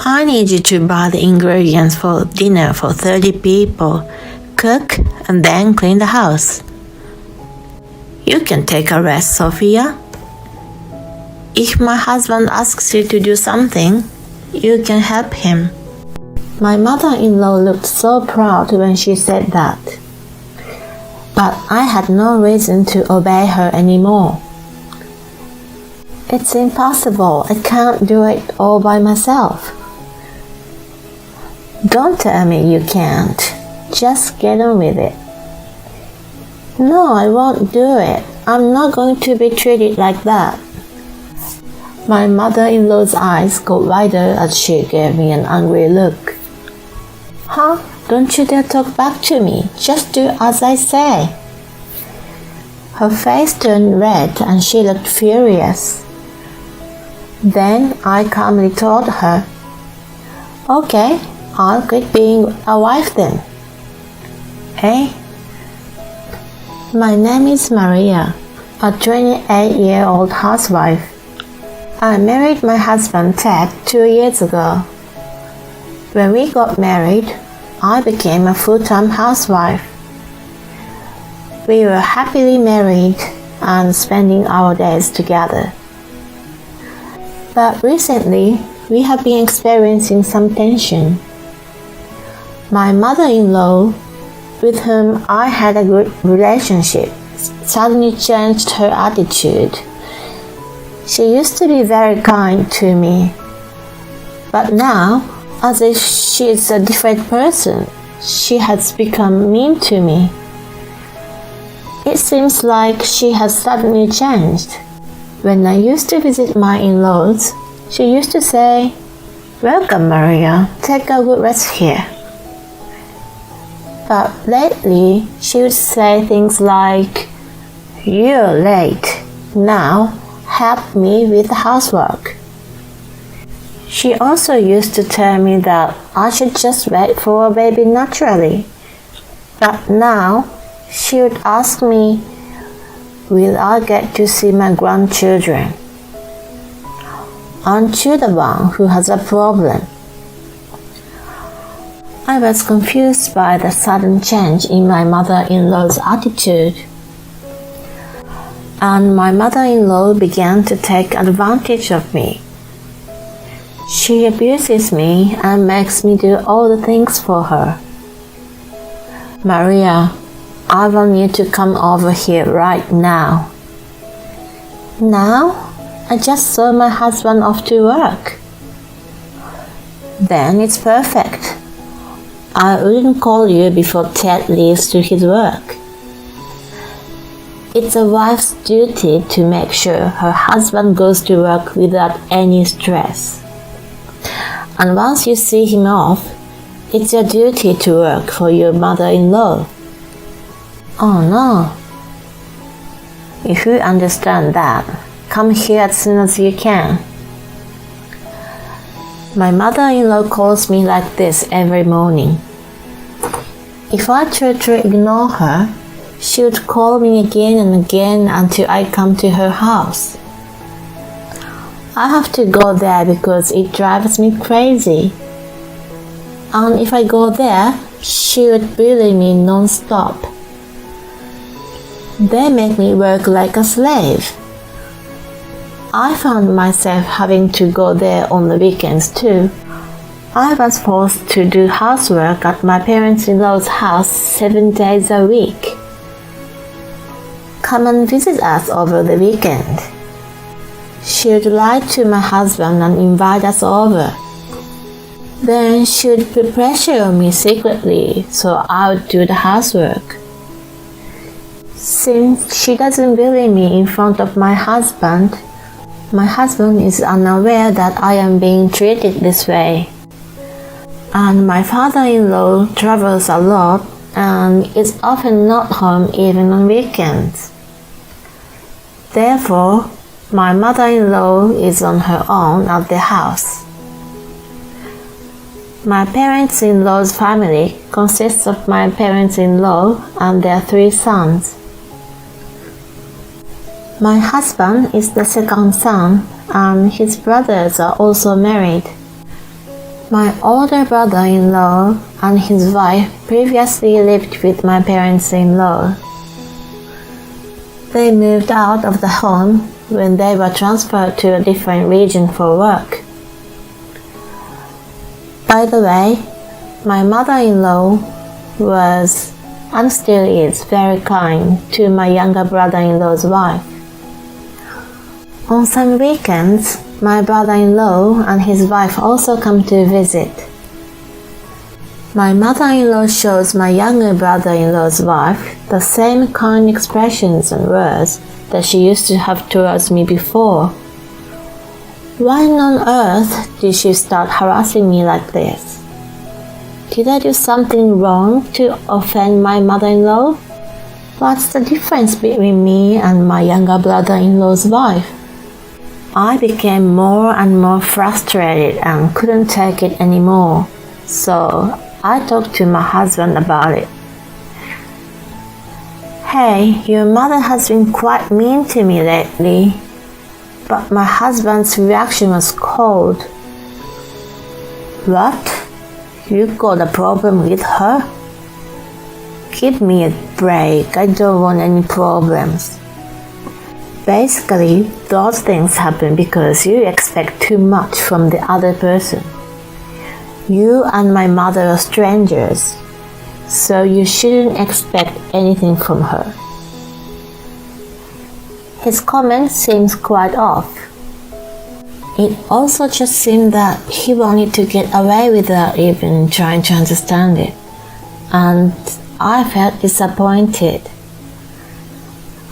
I need you to buy the ingredients for dinner for 30 people, cook, and then clean the house. You can take a rest, Sophia. If my husband asks you to do something, you can help him. My mother-in-law looked so proud when she said that. But I had no reason to obey her anymore. It's impossible. I can't do it all by myself. Don't tell me you can't. Just get on with it. No, I won't do it. I'm not going to be treated like that. My mother-in-law's eyes got wider as she gave me an angry look. Huh? Don't you dare talk back to me. Just do as I say. Her face turned red and she looked furious. Then I calmly told her, Okay, I'll quit being a wife then. Eh? My name is Maria, a 28-year-old housewife. I married my husband Ted 2 years ago. When we got married, I became a full-time housewife. We were happily married and spending our days together. But recently, we have been experiencing some tension. My mother-in-law, with whom I had a good relationship, suddenly changed her attitude. She used to be very kind to me, but now, as if she is a different person, she has become mean to me. It seems like she has suddenly changed. When I used to visit my in-laws, she used to say, Welcome, Maria, take a good rest here. But lately, she would say things like, You're late. Now, help me with the housework. She also used to tell me that I should just wait for a baby naturally. But now, she would ask me, Will I get to see my grandchildren? Aren't you the one who has a problem? I was confused by the sudden change in my mother-in-law's attitude. And my mother-in-law began to take advantage of me. She abuses me and makes me do all the things for her. Maria, I want you to come over here right now. Now? I just saw my husband off to work. Then it's perfect. I wouldn't call you before Ted leaves to his work. It's a wife's duty to make sure her husband goes to work without any stress. And once you see him off, it's your duty to work for your mother-in-law. Oh no. If you understand that, come here as soon as you can. My mother-in-law calls me like this every morning. If I try to ignore her, she would call me again and again until I come to her house. I have to go there because it drives me crazy. And if I go there, she would bully me non-stop. They make me work like a slave. I found myself having to go there on the weekends too. I was forced to do housework at my parents-in-law's house 7 days a week. Come and visit us over the weekend. She would lie to my husband and invite us over. Then she would put pressure on me secretly so I would do the housework. Since she doesn't bully me in front of my husband is unaware that I am being treated this way. And my father-in-law travels a lot and is often not home even on weekends. Therefore, my mother-in-law is on her own at the house. My parents-in-law's family consists of my parents-in-law and their 3 sons. My husband is the second son, and his brothers are also married. My older brother-in-law and his wife previously lived with my parents-in-law. They moved out of the home when they were transferred to a different region for work. By the way, my mother-in-law was and still is very kind to my younger brother-in-law's wife. On some weekends, my brother-in-law and his wife also come to visit. My mother-in-law shows my younger brother-in-law's wife the same kind expressions and words that she used to have towards me before. Why on earth did she start harassing me like this? Did I do something wrong to offend my mother-in-law? What's the difference between me and my younger brother-in-law's wife? I became more and more frustrated and couldn't take it anymore, so I talked to my husband about it. Hey, your mother has been quite mean to me lately. But my husband's reaction was cold. What? You've got a problem with her? Give me a break, I don't want any problems. Basically, those things happen because you expect too much from the other person. You and my mother are strangers, so you shouldn't expect anything from her. His comment seems quite off. It also just seemed that he wanted to get away without even trying to understand it, and I felt disappointed.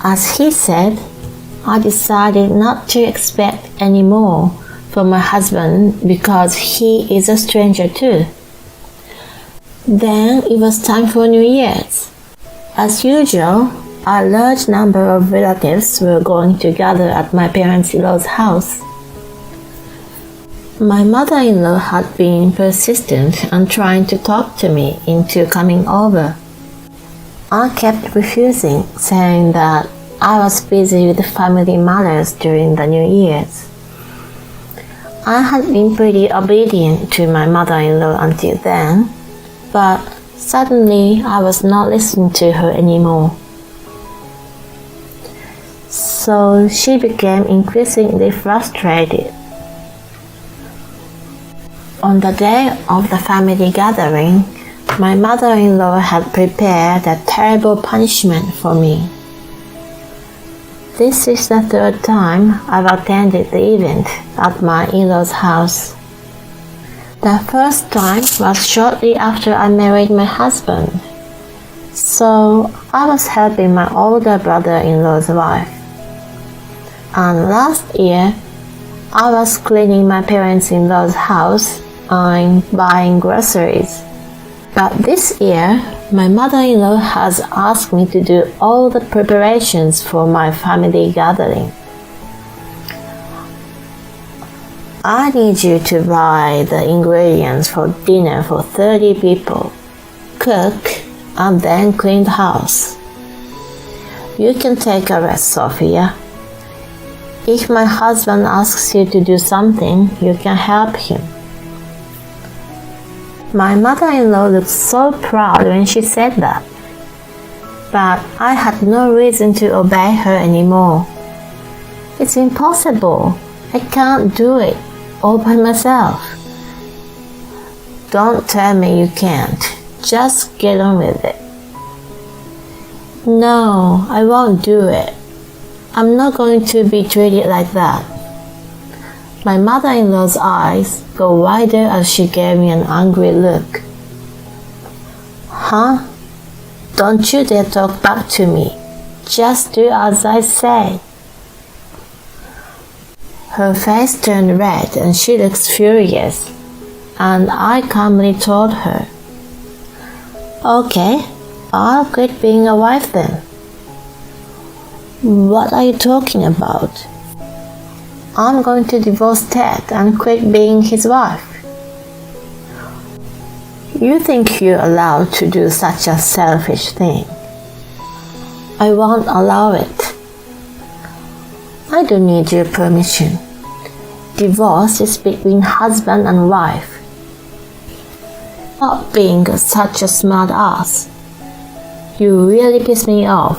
As he said, I decided not to expect any more from my husband because he is a stranger too. Then it was time for New Year's. As usual, a large number of relatives were going to gather at my parents-in-law's house. My mother-in-law had been persistent and trying to talk to me into coming over. I kept refusing, saying that I was busy with family matters during the New Year's. I had been pretty obedient to my mother-in-law until then, but suddenly I was not listening to her anymore. So she became increasingly frustrated. On the day of the family gathering, my mother-in-law had prepared a terrible punishment for me. This is the third time I've attended the event at my in-law's house. The first time was shortly after I married my husband, so I was helping my older brother-in-law's wife. And last year, I was cleaning my parents-in-law's house and buying groceries. But this year, my mother-in-law has asked me to do all the preparations for my family gathering. I need you to buy the ingredients for dinner for 30 people, cook, and then clean the house. You can take a rest, Sophia. If my husband asks you to do something, you can help him. My mother-in-law looked so proud when she said that, but I had no reason to obey her anymore. It's impossible. I can't do it all by myself. Don't tell me you can't. Just get on with it. No, I won't do it. I'm not going to be treated like that. My mother-in-law's eyes go wider as she gave me an angry look. Huh? Don't you dare talk back to me. Just do as I say. Her face turned red and she looked furious, and I calmly told her, Okay, I'll quit being a wife then. What are you talking about? I'm going to divorce Ted and quit being his wife. You think you're allowed to do such a selfish thing? I won't allow it. I don't need your permission. Divorce is between husband and wife. Stop being such a smart ass. You really piss me off.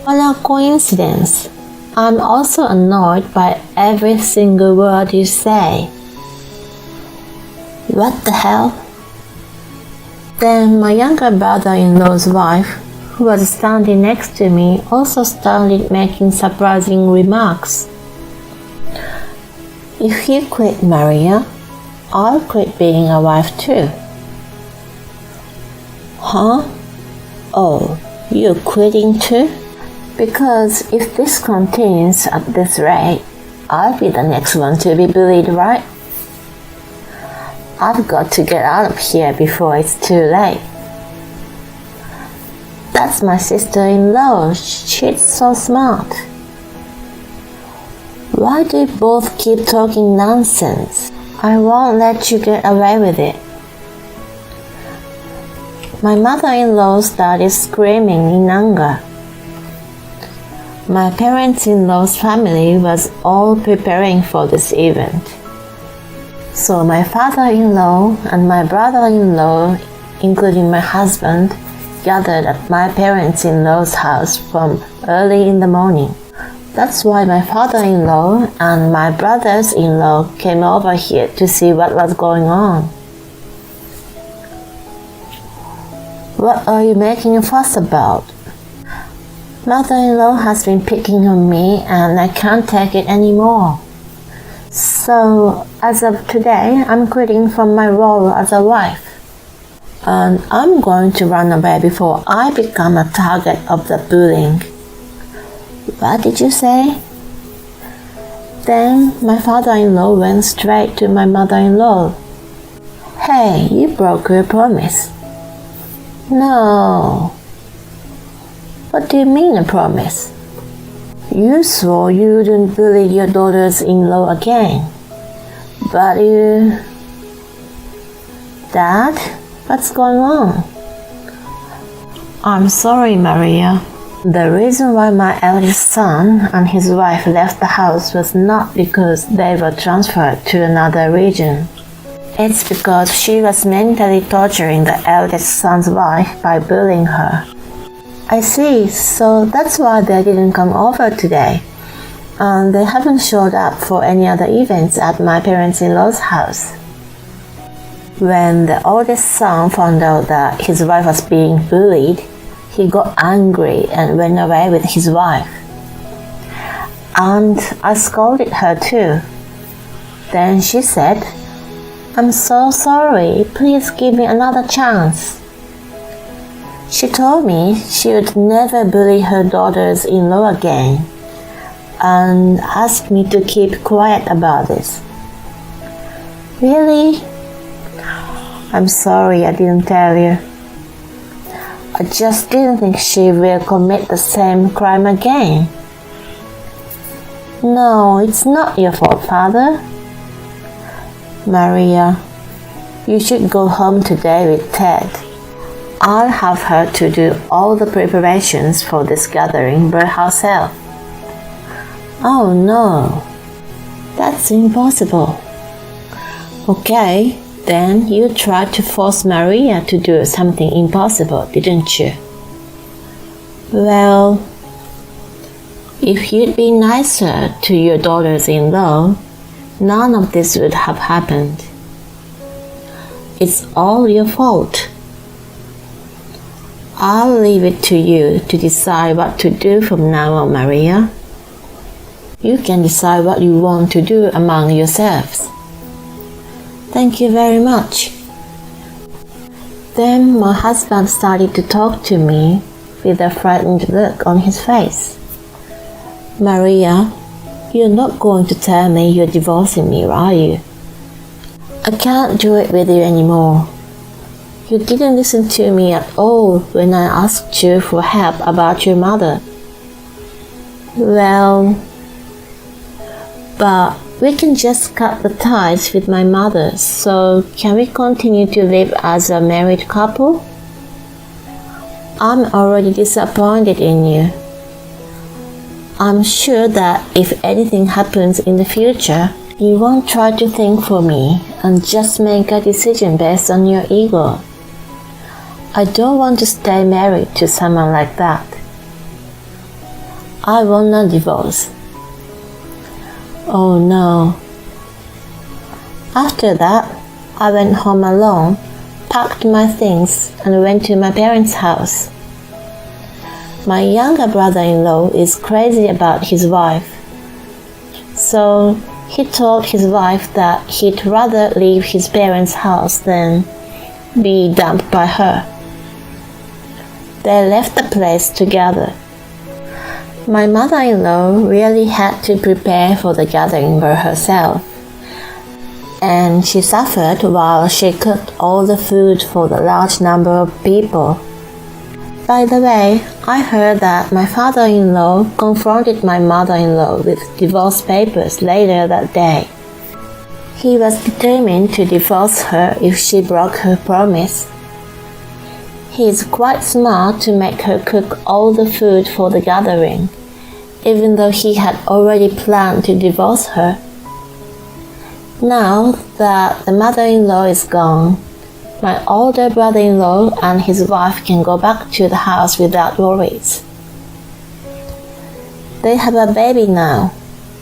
What a coincidence. I'm also annoyed by every single word you say. What the hell? Then my younger brother-in-law's wife, who was standing next to me, also started making surprising remarks. If you quit, Maria, I'll quit being a wife too. Huh? Oh, you're quitting too? Because if this continues at this rate, I'll be the next one to be bullied, right? I've got to get out of here before it's too late. That's my sister-in-law. She's so smart. Why do you both keep talking nonsense? I won't let you get away with it. My mother-in-law started screaming in anger. My parents-in-law's family was all preparing for this event. So my father-in-law and my brother-in-law, including my husband, gathered at my parents-in-law's house from early in the morning. That's why my father-in-law and my brothers-in-law came over here to see what was going on. What are you making a fuss about? Mother-in-law has been picking on me and I can't take it anymore. So, as of today, I'm quitting from my role as a wife. And I'm going to run away before I become a target of the bullying. What did you say? Then my father-in-law went straight to my mother-in-law. Hey, you broke your promise. No. What do you mean a promise? You swore you wouldn't bully your daughters-in-law again. But you... Dad, what's going on? I'm sorry, Maria. The reason why my eldest son and his wife left the house was not because they were transferred to another region. It's because she was mentally torturing the eldest son's wife by bullying her. I see, so that's why they didn't come over today. And they haven't showed up for any other events at my parents-in-law's house. When the oldest son found out that his wife was being bullied, he got angry and went away with his wife. And I scolded her too. Then she said, I'm so sorry, please give me another chance. She told me she would never bully her daughters-in-law again and asked me to keep quiet about this. Really? I'm sorry I didn't tell you. I just didn't think she will commit the same crime again. No, it's not your fault, Father. Maria, you should go home today with Ted. I'll have her to do all the preparations for this gathering by herself. Oh no, that's impossible. Okay, then you tried to force Maria to do something impossible, didn't you? Well, if you'd been nicer to your daughters-in-law, none of this would have happened. It's all your fault. I'll leave it to you to decide what to do from now on, Maria. You can decide what you want to do among yourselves. Thank you very much. Then my husband started to talk to me with a frightened look on his face. Maria, you're not going to tell me you're divorcing me, are you? I can't do it with you anymore. You didn't listen to me at all when I asked you for help about your mother. Well, but we can just cut the ties with my mother, so can we continue to live as a married couple? I'm already disappointed in you. I'm sure that if anything happens in the future, you won't try to think for me and just make a decision based on your ego. I don't want to stay married to someone like that. I want a divorce. Oh no. After that, I went home alone, packed my things, and went to my parents' house. My younger brother-in-law is crazy about his wife. So he told his wife that he'd rather leave his parents' house than be dumped by her. They left the place together. My mother-in-law really had to prepare for the gathering by herself, and she suffered while she cooked all the food for the large number of people. By the way, I heard that my father-in-law confronted my mother-in-law with divorce papers later that day. He was determined to divorce her if she broke her promise. He is quite smart to make her cook all the food for the gathering, even though he had already planned to divorce her. Now that the mother-in-law is gone, my older brother-in-law and his wife can go back to the house without worries. They have a baby now,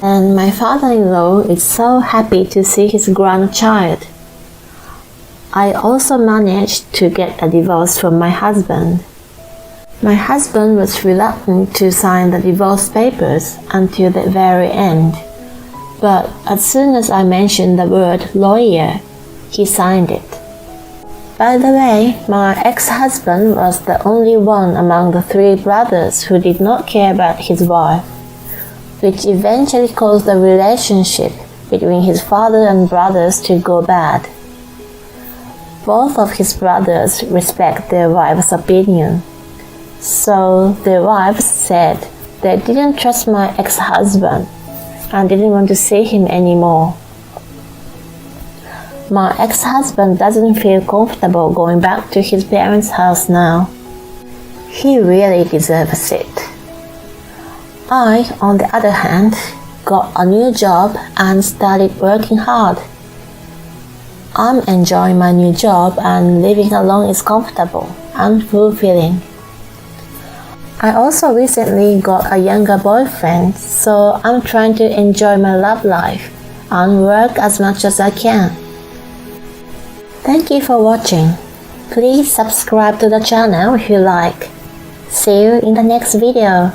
and my father-in-law is so happy to see his grandchild. I also managed to get a divorce from my husband. My husband was reluctant to sign the divorce papers until the very end, but as soon as I mentioned the word lawyer, he signed it. By the way, my ex-husband was the only one among the 3 brothers who did not care about his wife, which eventually caused the relationship between his father and brothers to go bad. Both of his brothers respect their wife's opinion, so their wives said they didn't trust my ex-husband and didn't want to see him anymore. My ex-husband doesn't feel comfortable going back to his parents' house now. He really deserves it. I, on the other hand, got a new job and started working hard. I'm enjoying my new job and living alone is comfortable and fulfilling. I also recently got a younger boyfriend, so I'm trying to enjoy my love life and work as much as I can. Thank you for watching. Please subscribe to the channel if you like. See you in the next video.